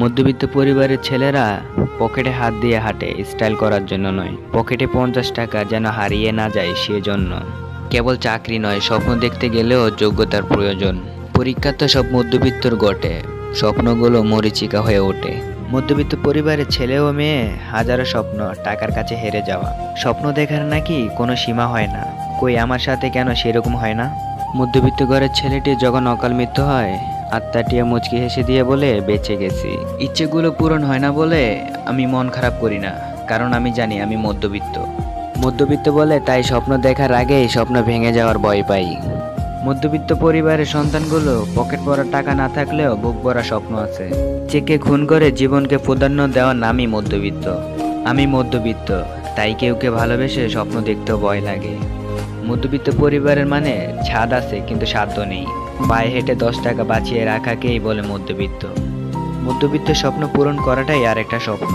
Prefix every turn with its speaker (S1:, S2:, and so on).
S1: মধ্যবিত্ত পরিবারের ছেলেরা পকেটে হাত দিয়ে হাঁটে স্টাইল করার জন্য নয়, পকেটে 50 টাকা যেন হারিয়ে না যায় সেজন্য। কেবল চাকরি নয়, স্বপ্ন দেখতে গেলেও যোগ্যতার প্রয়োজন। পরীক্ষা তো সব মধ্যবিত্তর ঘটে, স্বপ্নগুলো মরীচিকা হয়ে ওঠে। মধ্যবিত্ত পরিবারের ছেলে ও মেয়ে হাজারো স্বপ্ন, টাকার কাছে হেরে যাওয়া। স্বপ্ন দেখার নাকি কোনো সীমা হয় না, কই আমার সাথে কেন সেরকম হয় না? মধ্যবিত্ত ঘরের ছেলেটি যখন অকাল মৃত্যু হয়, আত্মাটিয়া মুচকি হেসে দিয়ে বলে বেঁচে গেছি। ইচ্ছেগুলো পূরণ হয় না বলে আমি মন খারাপ করি না, কারণ আমি জানি আমি মধ্যবিত্ত। মধ্যবিত্ত বলে তাই স্বপ্ন দেখার আগেই স্বপ্ন ভেঙে যাওয়ার ভয় পাই। মধ্যবিত্ত পরিবারের সন্তানগুলো পকেট ভরা টাকা না থাকলেও বুক ভরা স্বপ্ন আছে। চেকে খুন করে জীবনকে প্রাধান্য দেওয়ার নামই মধ্যবিত্ত। আমি মধ্যবিত্ত, তাই কেউকে ভালোবেসে স্বপ্ন দেখতেও ভয় লাগে। মধ্যবিত্ত পরিবারের মানে ছাদ আছে কিন্তু সাধ্য নেই। পায়ে হেঁটে 10 টাকা বাঁচিয়ে রাখাকেই বলে মধ্যবিত্ত। মধ্যবিত্ত স্বপ্ন পূরণ করাটাই আর একটা স্বপ্ন।